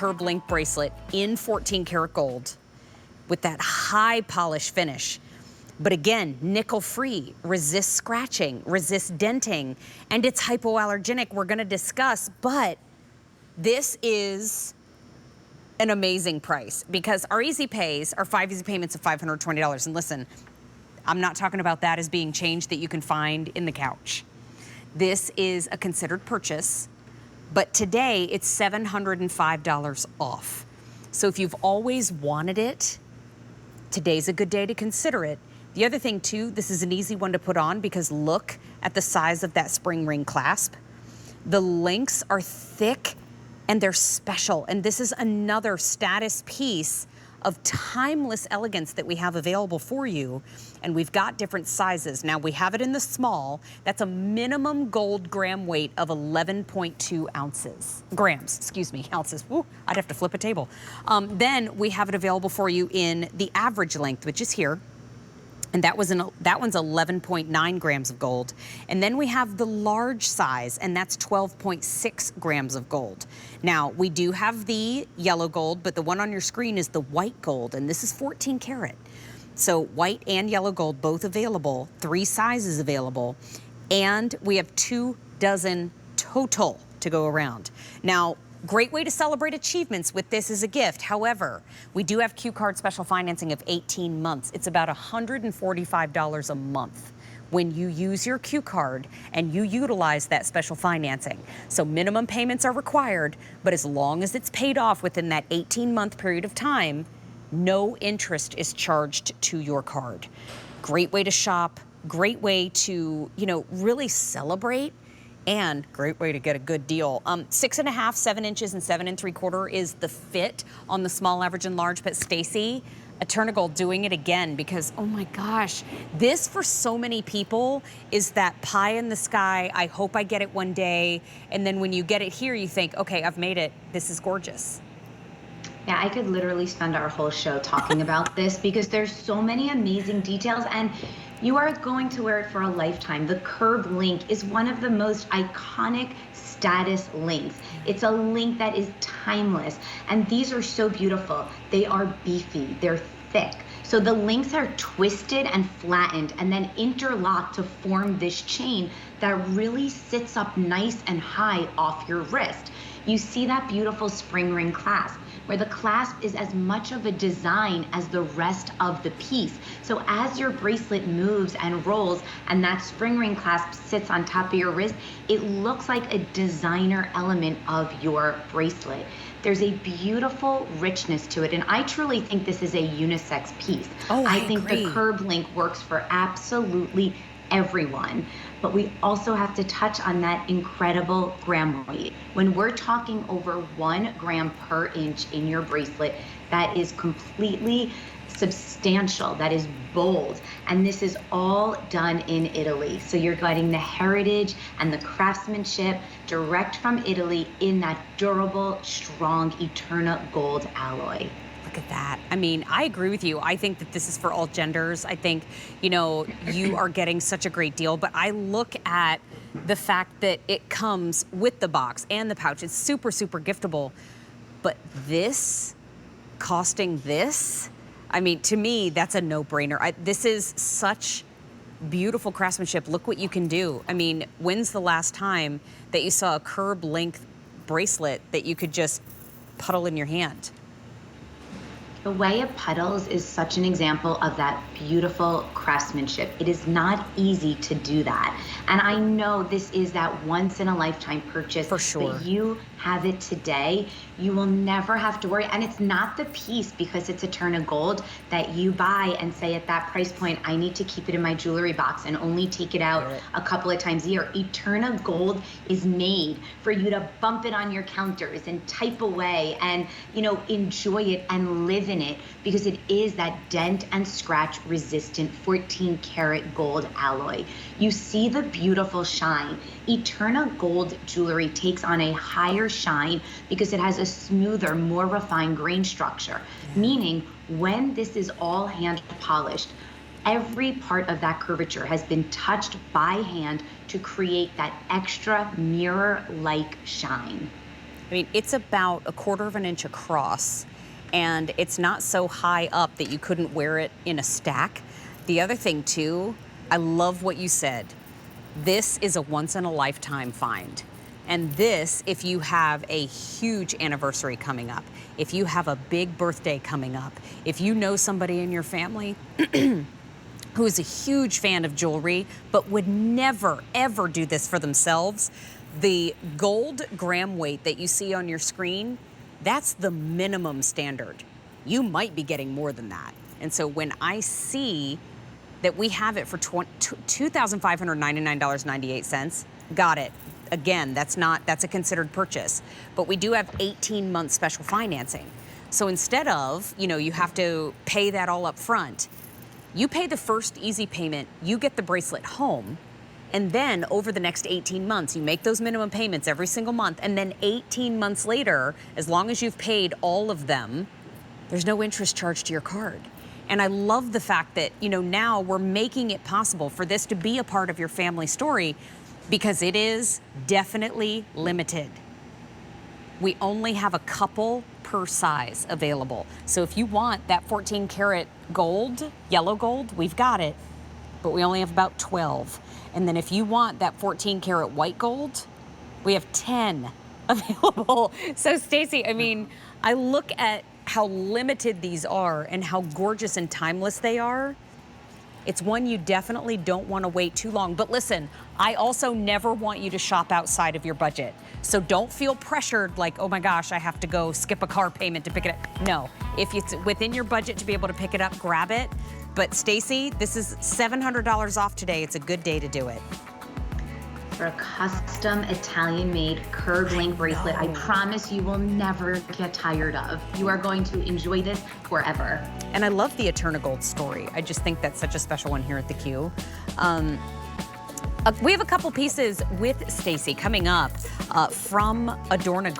curb link bracelet in 14 karat gold with that high polish finish. But again, nickel free, resists scratching, resists denting, and it's hypoallergenic. We're gonna discuss, but this is an amazing price because our easy pays are 5 easy payments of $520. And listen, I'm not talking about that as being change that you can find in the couch. This is a considered purchase, but today it's $705 off. So if you've always wanted it, today's a good day to consider it. The other thing too, this is an easy one to put on because look at the size of that spring ring clasp. The links are thick and they're special. And this is another status piece of timeless elegance that we have available for you. And we've got different sizes. Now we have it in the small. That's a minimum gold gram weight of 11.2 grams, excuse me, ounces. Woo, I'd have to flip a table. Then we have it available for you in the average length, which is here. And that one's 11.9 grams of gold. And then we have the large size, and that's 12.6 grams of gold. Now, we do have the yellow gold, but the one on your screen is the white gold, and this is 14 karat. So white and yellow gold, both available, 3 sizes available, and we have 2 dozen total to go around. Now, great way to celebrate achievements with this as a gift. However, we do have Q card special financing of 18 months. It's about $145 a month when you use your Q card and you utilize that special financing. So minimum payments are required, but as long as it's paid off within that 18-month period of time, no interest is charged to your card. Great way to shop, great way to, really celebrate. And great way to get a good deal. 6.5, 7 inches, and 7 3/4 is the fit on the small, average, and large. But Stacy, EternaGold doing it again because, oh my gosh, this for so many people is that pie in the sky. I hope I get it one day. And then when you get it here, you think, okay, I've made it. This is gorgeous. Yeah, I could literally spend our whole show talking about this because there's so many amazing details and you are going to wear it for a lifetime. The curb link is one of the most iconic status links. It's a link that is timeless and these are so beautiful. They are beefy, they're thick. So the links are twisted and flattened and then interlocked to form this chain that really sits up nice and high off your wrist. You see that beautiful spring ring clasp, where the clasp is as much of a design as the rest of the piece. So as your bracelet moves and rolls and that spring ring clasp sits on top of your wrist, it looks like a designer element of your bracelet. There's a beautiful richness to it, and I truly think this is a unisex piece. Oh, I think agree. The curb link works for absolutely everyone. But we also have to touch on that incredible gram weight. When we're talking over 1 gram per inch in your bracelet, that is completely substantial, that is bold. And this is all done in Italy. So you're getting the heritage and the craftsmanship direct from Italy in that durable, strong EternaGold alloy. Look at that. I mean, I agree with you. I think that this is for all genders. I think, you are getting such a great deal, but I look at the fact that it comes with the box and the pouch. It's super, super giftable. But this, costing this, I mean, to me, that's a no-brainer. This is such beautiful craftsmanship. Look what you can do. I mean, when's the last time that you saw a curb length bracelet that you could just puddle in your hand? The way it puddles is such an example of that beautiful craftsmanship. It is not easy to do that. And I know this is that once in a lifetime purchase. For sure. But you have it today. You will never have to worry. And it's not the piece because it's EternaGold that you buy and say at that price point, I need to keep it in my jewelry box and only take it out a couple of times a year. EternaGold is made for you to bump it on your counters and type away and, enjoy it and live in it because it is that dent and scratch resistant 14 karat gold alloy. You see the beautiful shine. EternaGold jewelry takes on a higher shine because it has a smoother, more refined grain structure, meaning when this is all hand polished, every part of that curvature has been touched by hand to create that extra mirror-like shine. I mean, it's about 1/4 of an inch across, and it's not so high up that you couldn't wear it in a stack. The other thing too, I love what you said. This is a once in a lifetime find. And this, if you have a huge anniversary coming up, if you have a big birthday coming up, if you know somebody in your family who is a huge fan of jewelry but would never, ever do this for themselves, the gold gram weight that you see on your screen, that's the minimum standard. You might be getting more than that. And so when I see that we have it for $2,599.98, got it. Again, that's a considered purchase, but we do have 18-month special financing. So instead of, you have to pay that all up front, you pay the first easy payment, you get the bracelet home, and then over the next 18 months, you make those minimum payments every single month, and then 18 months later, as long as you've paid all of them, there's no interest charged to your card. And I love the fact that, now we're making it possible for this to be a part of your family story, because it is definitely limited. We only have a couple per size available. So if you want that 14 karat gold, yellow gold, we've got it, but we only have about 12. And then if you want that 14 karat white gold, we have 10 available. So Stacey, I mean, I look at how limited these are and how gorgeous and timeless they are. It's one you definitely don't want to wait too long. But listen, I also never want you to shop outside of your budget. So don't feel pressured like, oh my gosh, I have to go skip a car payment to pick it up. No, if it's within your budget to be able to pick it up, grab it. But Stacey, this is $700 off today. It's a good day to do it. For a custom Italian-made curved link bracelet, I promise you will never get tired of. You are going to enjoy this forever. And I love the EternaGold story. I just think that's such a special one here at the Q. We have a couple pieces with Stacey coming up from EternaGold.